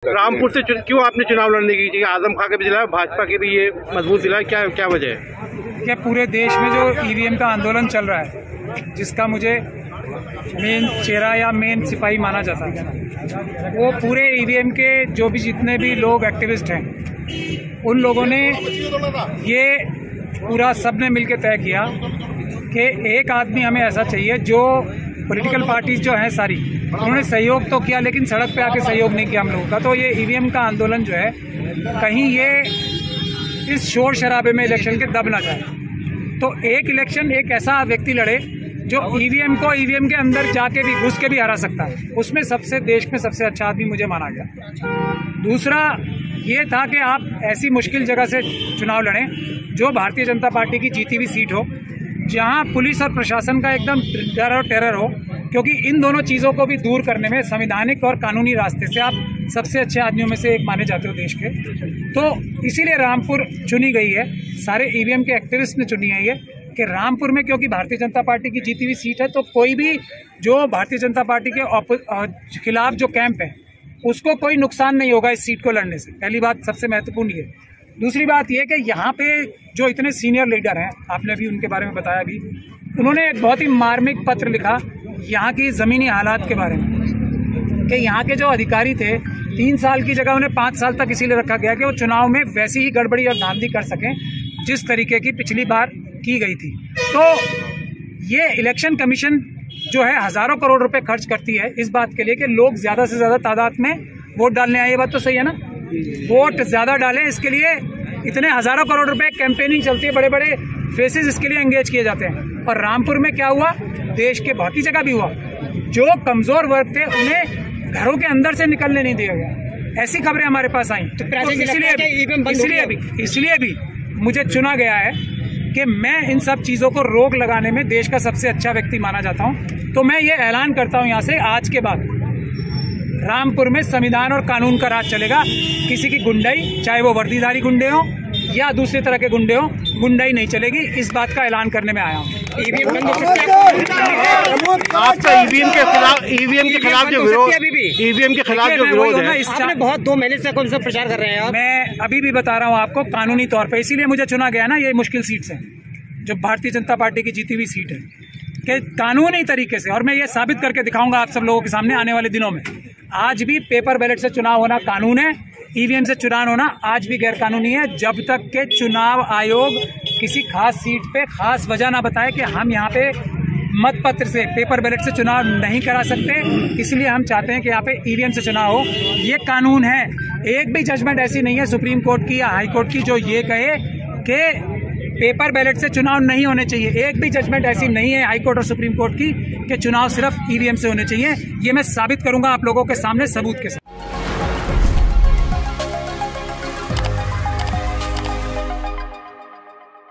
रामपुर से क्यों आपने चुनाव लड़ने की थी? आजम खां के भी जिला, भाजपा के भी ये मजबूत जिला है, क्या वजह है? कि पूरे देश में जो ईवीएम का आंदोलन चल रहा है, जिसका मुझे मेन चेहरा या मेन सिपाही माना जाता है, वो पूरे ईवीएम के जो भी जितने भी लोग एक्टिविस्ट हैं, उन लोगों ने ये पूरा सबने मिलकर तय किया कि एक आदमी हमें ऐसा चाहिए जो पॉलिटिकल पार्टीज जो हैं सारी, उन्होंने सहयोग तो किया लेकिन सड़क पे आके सहयोग नहीं किया हम लोगों का। तो ये ईवीएम का आंदोलन जो है, कहीं ये इस शोर शराबे में इलेक्शन के दब ना जाए। तो एक इलेक्शन एक ऐसा व्यक्ति लड़े जो ईवीएम को ईवीएम के अंदर जाके भी घुस के भी हरा सकता है, उसमें सबसे देश में सबसे अच्छा आदमी मुझे माना गया। दूसरा ये था कि आप ऐसी मुश्किल जगह से चुनाव लड़ें जो भारतीय जनता पार्टी की जीती हुई सीट हो, जहां पुलिस और प्रशासन का एकदम डर और टेरर हो, क्योंकि इन दोनों चीज़ों को भी दूर करने में संवैधानिक और कानूनी रास्ते से आप सबसे अच्छे आदमियों में से एक माने जाते हो देश के। तो इसीलिए रामपुर चुनी गई है, सारे ईवीएम के एक्टिविस्ट ने चुनी है ये कि रामपुर में, क्योंकि भारतीय जनता पार्टी की जीती हुई सीट है, तो कोई भी जो भारतीय जनता पार्टी के खिलाफ जो कैंप है उसको कोई नुकसान नहीं होगा इस सीट को लड़ने से। पहली बात सबसे महत्वपूर्ण ये। दूसरी बात ये कि यहाँ पे जो इतने सीनियर लीडर हैं, आपने भी उनके बारे में बताया भी, उन्होंने एक बहुत ही मार्मिक पत्र लिखा यहाँ की ज़मीनी हालात के बारे में, कि यहाँ के जो अधिकारी थे 3 साल की जगह उन्हें 5 साल तक इसीलिए रखा गया कि वो चुनाव में वैसी ही गड़बड़ी और धांधली कर सकें जिस तरीके की पिछली बार की गई थी। तो ये इलेक्शन कमीशन जो है हज़ारों करोड़ रुपए खर्च करती है इस बात के लिए कि लोग ज़्यादा से ज़्यादा तादाद में वोट डालने आए। ये बात तो सही है ना, वोट ज़्यादा डालें, इसके लिए इतने हज़ारों करोड़ रुपए कैंपेनिंग चलती है, बड़े बड़े फेसेस इसके लिए एंगेज किए जाते हैं। और रामपुर में क्या हुआ, देश के बाकी जगह भी हुआ, जो कमज़ोर वर्ग थे उन्हें घरों के अंदर से निकलने नहीं दिया गया। ऐसी खबरें हमारे पास आई। तो इसलिए भी मुझे चुना गया है कि मैं इन सब चीज़ों को रोक लगाने में देश का सबसे अच्छा व्यक्ति माना जाता हूं। तो मैं ये ऐलान करता हूं यहाँ से, आज के बाद रामपुर में संविधान और कानून का राज चलेगा। किसी की गुंडाई, चाहे वो वर्दीधारी गुंडे हो या दूसरे तरह के गुंडे हो, गुंडाई नहीं चलेगी। इस बात का ऐलान करने में आया हूँ। आपका ईवीएम के खिलाफ जो विरोध है, आपने बहुत 2 महीने से कौन सा प्रचार कर रहे हैं आप? मैं अभी भी बता रहा हूँ आपको, कानूनी तौर पे इसीलिए मुझे चुना गया ना, ये मुश्किल सीट से जो भारतीय जनता पार्टी की जीती हुई सीट है, कि कानूनी तरीके से, और मैं ये साबित करके दिखाऊंगा आप सब लोगों के सामने आने वाले दिनों में। आज भी पेपर बैलेट से चुनाव होना कानून है, ईवीएम से चुनाव होना आज भी गैर कानूनी है, जब तक के चुनाव आयोग किसी खास सीट पे खास वजह ना बताए कि हम यहाँ पे मत पत्र से, पेपर बैलेट से चुनाव नहीं करा सकते। इसलिए हम चाहते हैं कि यहाँ पे ईवीएम से चुनाव हो। ये कानून है। एक भी जजमेंट ऐसी नहीं है सुप्रीम कोर्ट की या हाई कोर्ट की जो ये कहे कि पेपर बैलेट से चुनाव नहीं होने चाहिए। एक भी जजमेंट ऐसी नहीं है हाई कोर्ट और सुप्रीम कोर्ट की कि चुनाव सिर्फ ईवीएम से होने चाहिए। ये मैं साबित करूंगा आप लोगों के सामने सबूत के साथ।